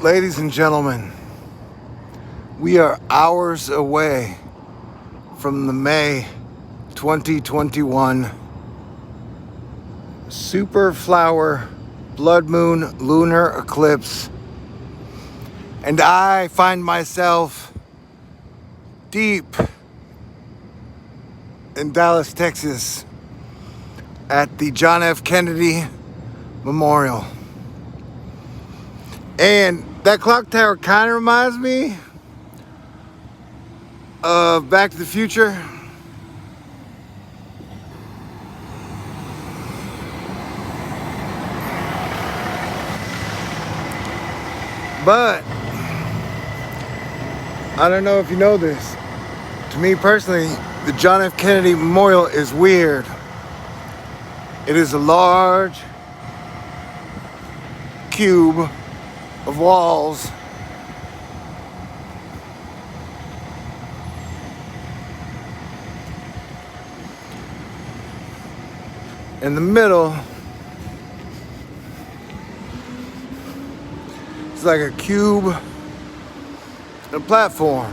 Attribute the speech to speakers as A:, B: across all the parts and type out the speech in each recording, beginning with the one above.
A: Ladies and gentlemen, we are hours away from the May 2021 super flower blood moon lunar eclipse, and I find myself deep in Dallas, Texas at the John F. Kennedy Memorial. And that clock tower kind of reminds me of Back to the Future. But I don't know if you know this. To me personally, the John F. Kennedy Memorial is weird. It is a large cube of walls in the middle. It's like a cube and a platform.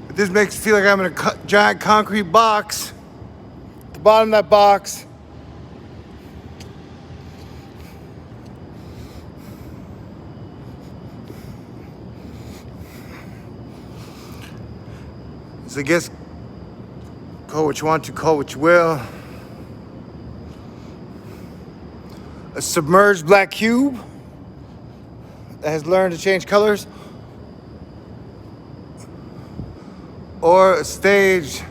A: But this makes it feel like I'm in a giant concrete box. At the bottom of that box I guess, call what you want to, call what you will, a submerged black cube that has learned to change colors, or a stage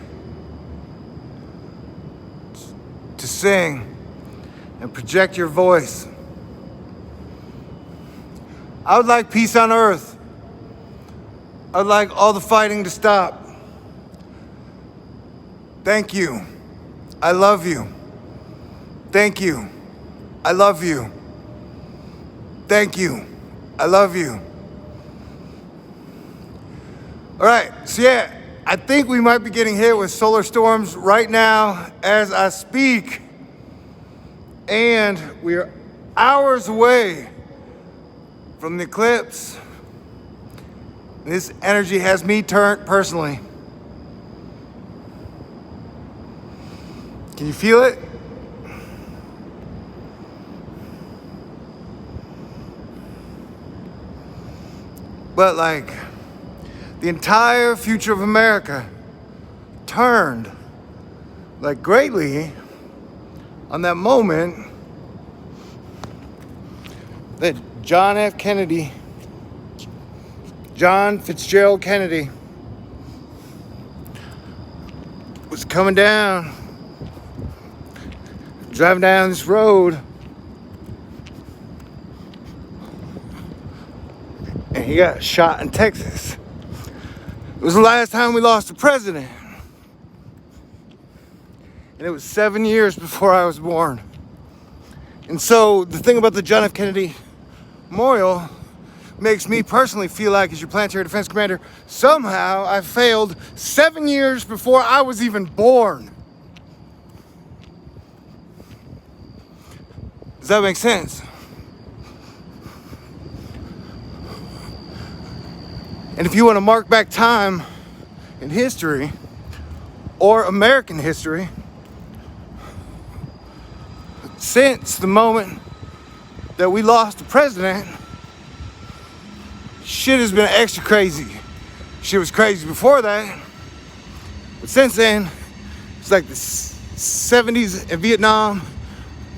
A: to sing and project your voice. I would like peace on earth. I would like all the fighting to stop. Thank you. I love you. Thank you. I love you. Thank you. I love you. All right, so yeah, I think we might be getting hit with solar storms right now as I speak. And we are hours away from the eclipse. This energy has me turned personally. Can you feel it? But like, the entire future of America turned like greatly on that moment that John Fitzgerald Kennedy was coming down, driving down this road, and he got shot in Texas. It was the last time we lost a president, and it was 7 years before I was born. And so the thing about the John F. Kennedy Memorial makes me personally feel like, as your planetary defense commander, somehow I failed 7 years before I was even born. Does that make sense? And if you want to mark back time in history, or American history, since the moment that we lost the president, shit has been extra crazy. Shit was crazy before that, but since then, it's like the 70s in Vietnam,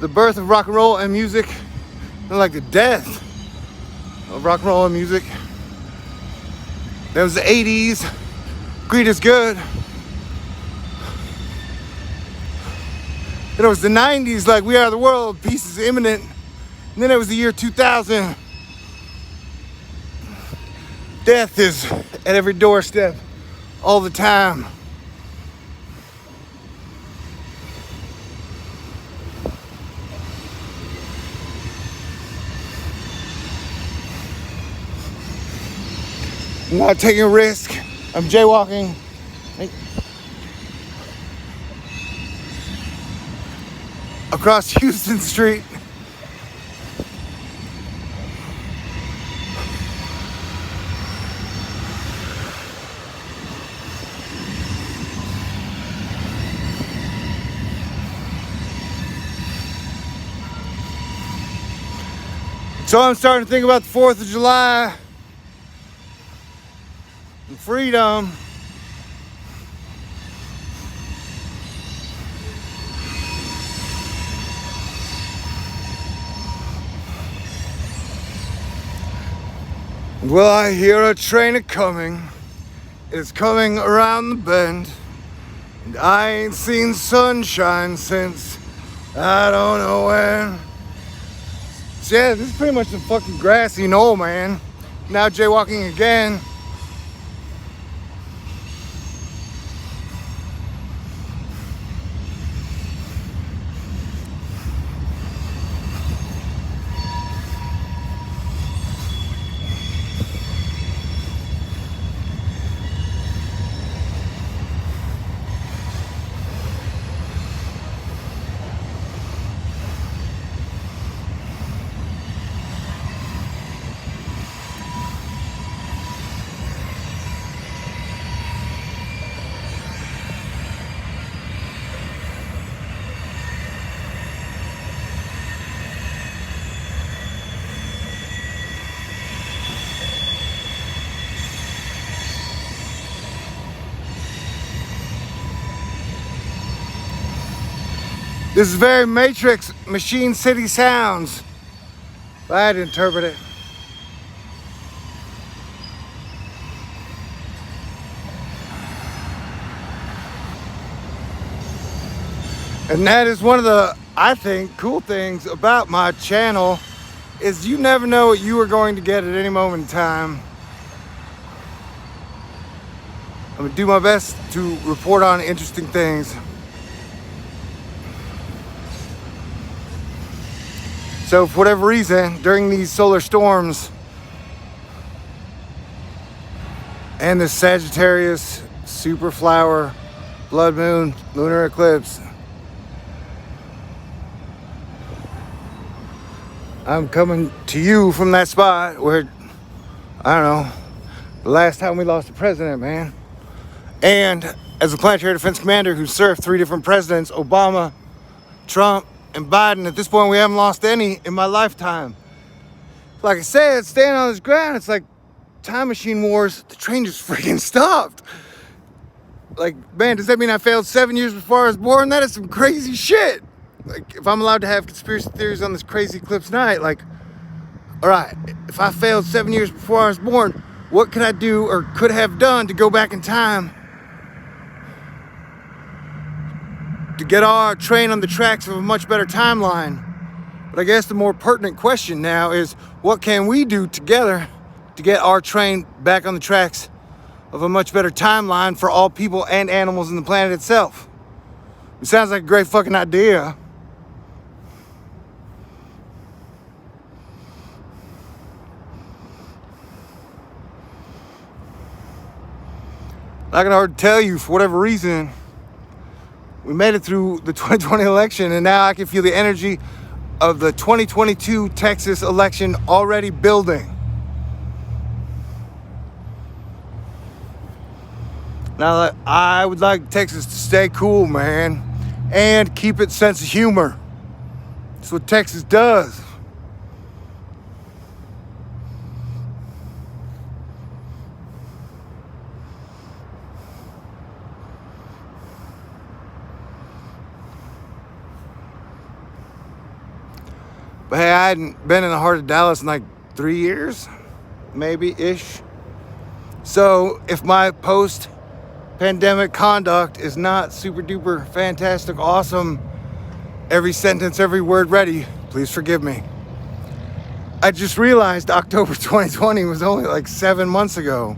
A: the birth of rock and roll and music, and like the death of rock and roll and music. There was the 80s, greed is good. Then it was the 90s, like We Are the World, peace is imminent. And then it was the year 2000. Death is at every doorstep, all the time. I'm not taking a risk. I'm jaywalking. across Houston Street. So I'm starting to think about the 4th of July and freedom. Well, I hear a train a-coming. It's coming around the bend. And I ain't seen sunshine since I don't know when. So yeah, this is pretty much the fucking grassy knoll, man. Now jaywalking again. This is very Matrix Machine City sounds, if I had to interpret it. And that is one of the, I think, cool things about my channel, is you never know what you are going to get at any moment in time. I'm gonna do my best to report on interesting things. So for whatever reason, during these solar storms and the Sagittarius superflower blood moon lunar eclipse, I'm coming to you from that spot where, I don't know, the last time we lost a president, man. And as a planetary defense commander who served 3 different presidents, Obama, Trump, and Biden, at this point we haven't lost any in my lifetime. Like I said, standing on this ground, it's like time machine wars. The train just freaking stopped. Like, man, does that mean I failed 7 years before I was born? That is some crazy shit. Like, if I'm allowed to have conspiracy theories on this crazy eclipse night, like, all right, if I failed 7 years before I was born, what could I do or could have done to go back in time to get our train on the tracks of a much better timeline? But I guess the more pertinent question now is, what can we do together to get our train back on the tracks of a much better timeline for all people and animals in the planet itself? It sounds like a great fucking idea. Not gonna hard to tell you, for whatever reason, we made it through the 2020 election, and now I can feel the energy of the 2022 Texas election already building. Now, I would like Texas to stay cool, man, and keep its sense of humor. That's what Texas does. But hey, I hadn't been in the heart of Dallas in like 3 years, maybe-ish. So if my post-pandemic conduct is not super duper fantastic, awesome, every sentence, every word ready, please forgive me. I just realized October 2020 was only like 7 months ago.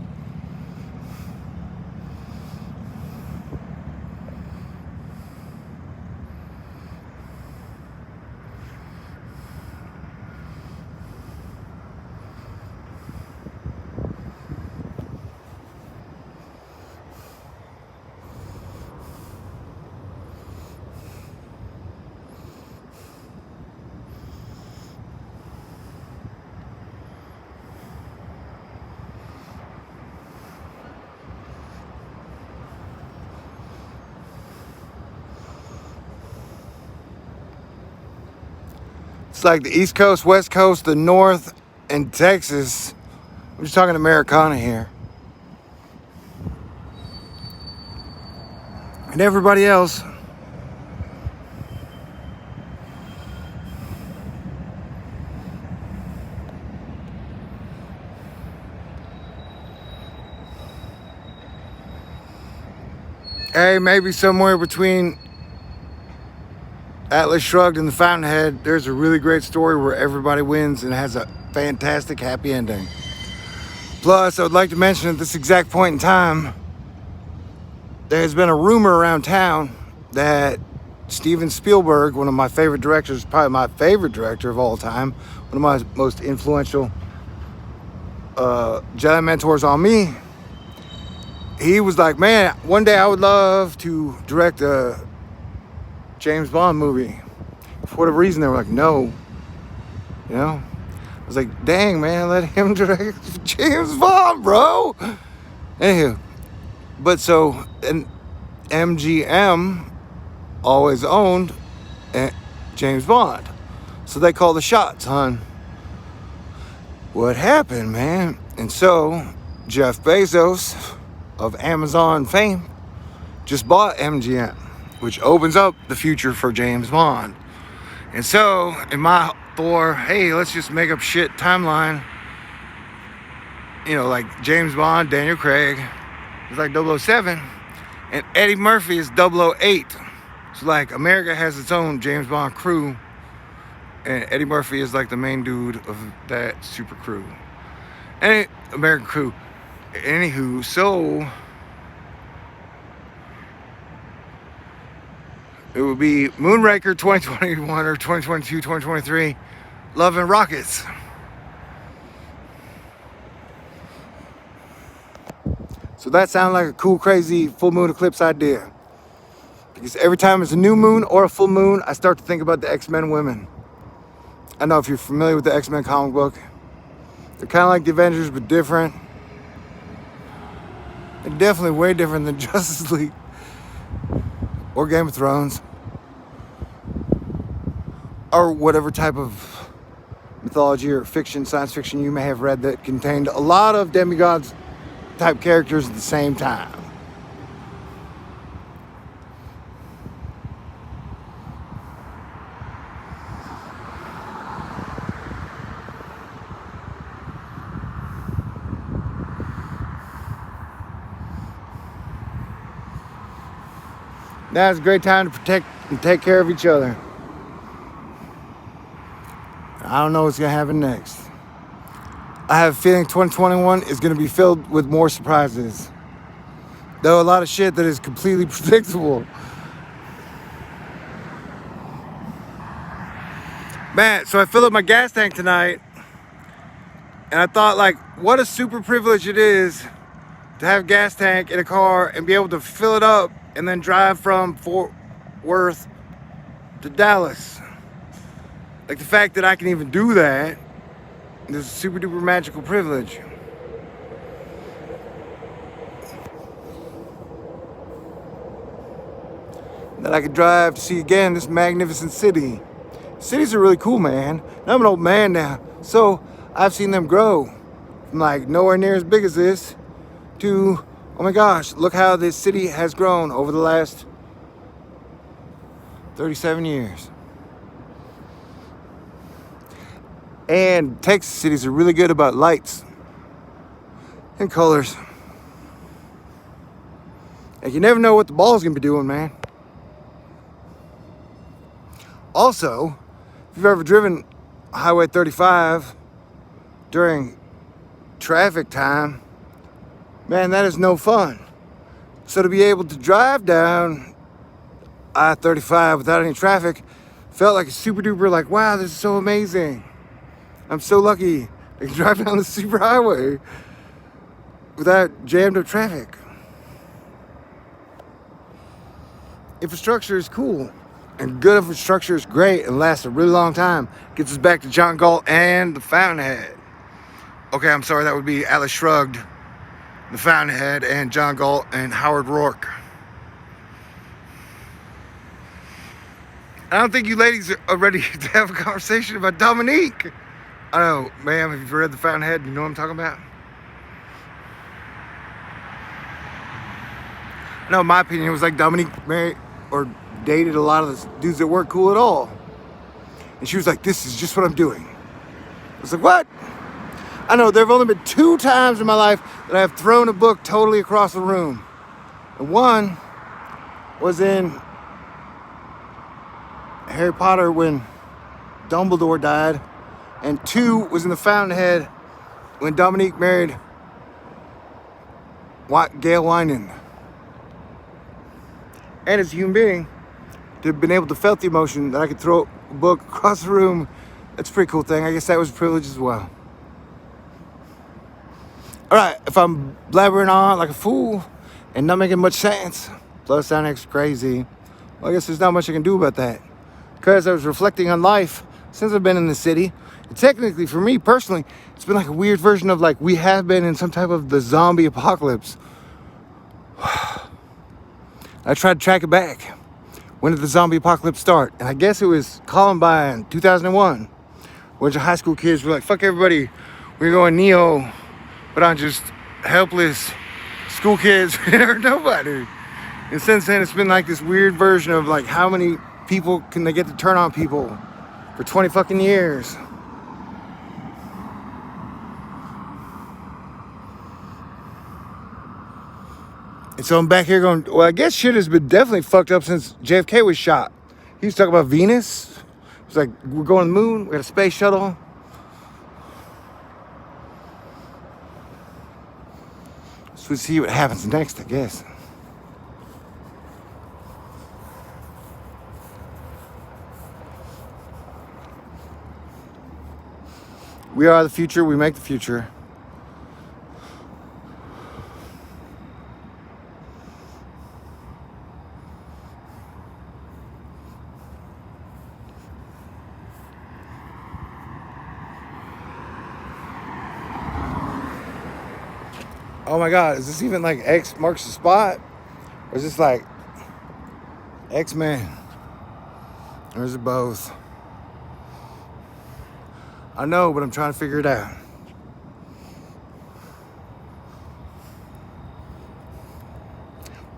A: It's like the East Coast, West Coast, the North, and Texas. I'm just talking Americana here. And everybody else. Hey, maybe somewhere between Atlas Shrugged and The Fountainhead, there's a really great story where everybody wins and has a fantastic happy ending. Plus, I would like to mention at this exact point in time, there has been a rumor around town that Steven Spielberg, one of my favorite directors, probably my favorite director of all time, one of my most influential Jedi mentors on me, he was like, man, one day I would love to direct a James Bond movie. For whatever reason, they were like, no. You know? I was like, dang, man, let him direct James Bond, bro. Anywho. But so, and MGM always owned James Bond. So they call the shots on what happened, man. And so, Jeff Bezos of Amazon fame just bought MGM, which opens up the future for James Bond. And so, in my Thor, hey, let's just make up shit timeline, you know, like James Bond, Daniel Craig is like 007, and Eddie Murphy is 008. So, like, America has its own James Bond crew, and Eddie Murphy is like the main dude of that super crew. And American crew. Anywho, so it would be Moonraker 2021 or 2022, 2023, Love and Rockets. So that sounds like a cool, crazy full moon eclipse idea. Because every time it's a new moon or a full moon, I start to think about the X-Men women. I don't know if you're familiar with the X-Men comic book. They're kind of like the Avengers, but different. They're definitely way different than Justice League or Game of Thrones or whatever type of mythology or fiction, science fiction you may have read that contained a lot of demigods type characters at the same time. Now's a great time to protect and take care of each other. I don't know what's going to happen next. I have a feeling 2021 is going to be filled with more surprises. Though a lot of shit that is completely predictable. Man, so I filled up my gas tank tonight. And I thought, like, what a super privilege it is to have a gas tank in a car and be able to fill it up and then drive from Fort Worth to Dallas. Like, the fact that I can even do that is a super duper magical privilege. That I could drive to see again this magnificent city. Cities are really cool, man. Now I'm an old man now, so I've seen them grow from like nowhere near as big as this to, oh my gosh, look how this city has grown over the last 37 years. And Texas cities are really good about lights and colors. Like, you never know what the ball's gonna be doing, man. Also, if you've ever driven Highway 35 during traffic time, man, that is no fun. So to be able to drive down I-35 without any traffic felt like a super duper, like, wow, this is so amazing. I'm so lucky I can drive down the super highway without jammed up traffic. Infrastructure is cool. And good infrastructure is great and lasts a really long time. Gets us back to John Galt and The Fountainhead. Okay, I'm sorry, that would be Atlas Shrugged, The Fountainhead, and John Galt and Howard Rourke. I don't think you ladies are ready to have a conversation about Dominique. I don't know, ma'am, if you've read The Fountainhead, you know what I'm talking about? No, in my opinion, it was like Dominique married or dated a lot of the dudes that weren't cool at all. And she was like, this is just what I'm doing. I was like, what? I know, there have only been 2 times in my life that I have thrown a book totally across the room. And one was in Harry Potter when Dumbledore died. And 2 was in The Fountainhead when Dominique married Gail Wyman. And as a human being, to have been able to felt the emotion that I could throw a book across the room, that's a pretty cool thing. I guess that was a privilege as well. All right, if I'm blabbering on like a fool and not making much sense, plus sound extra crazy, well, I guess there's not much I can do about that. Because I was reflecting on life since I've been in the city. And technically, for me personally, it's been like a weird version of like we have been in some type of the zombie apocalypse. I tried to track it back. When did the zombie apocalypse start? And I guess it was Columbine, 2001. A bunch of high school kids were like, fuck everybody. We're going neo. But I'm just helpless school kids or nobody. And since then, it's been like this weird version of like how many people can they get to turn on people for 20 fucking years. And so I'm back here going, well, I guess shit has been definitely fucked up since JFK was shot. He was talking about Venus. It was like, we're going to the moon. We got a space shuttle. So we'll see what happens next, I guess. We are the future. We make the future. Oh my God, is this even like X marks the spot? Or is this like X-Men? Or is it both? I know, but I'm trying to figure it out.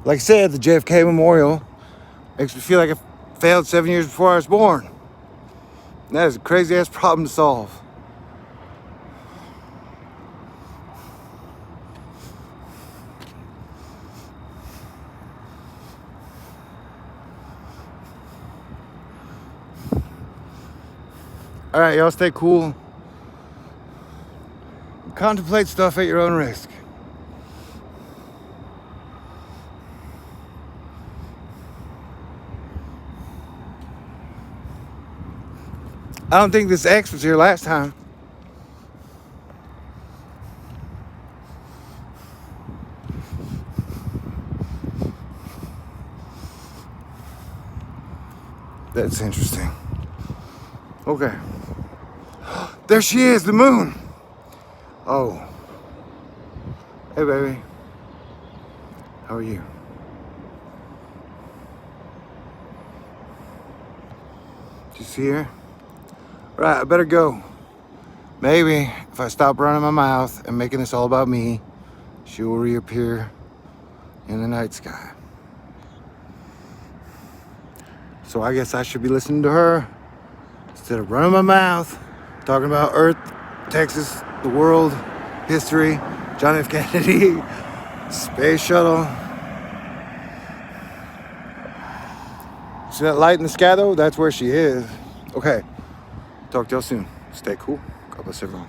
A: Like I said, the JFK Memorial makes me feel like I failed 7 years before I was born. And that is a crazy ass problem to solve. All right, y'all stay cool. Contemplate stuff at your own risk. I don't think this X was here last time. That's interesting. Okay. There she is, the moon. Oh. Hey, baby. How are you? Did you see her? Right, I better go. Maybe if I stop running my mouth and making this all about me, she will reappear in the night sky. So I guess I should be listening to her instead of running my mouth, talking about Earth, Texas, the world, history, John F. Kennedy, space shuttle. See that light in the sky though? That's where she is. Okay. Talk to y'all soon. Stay cool. God bless everyone.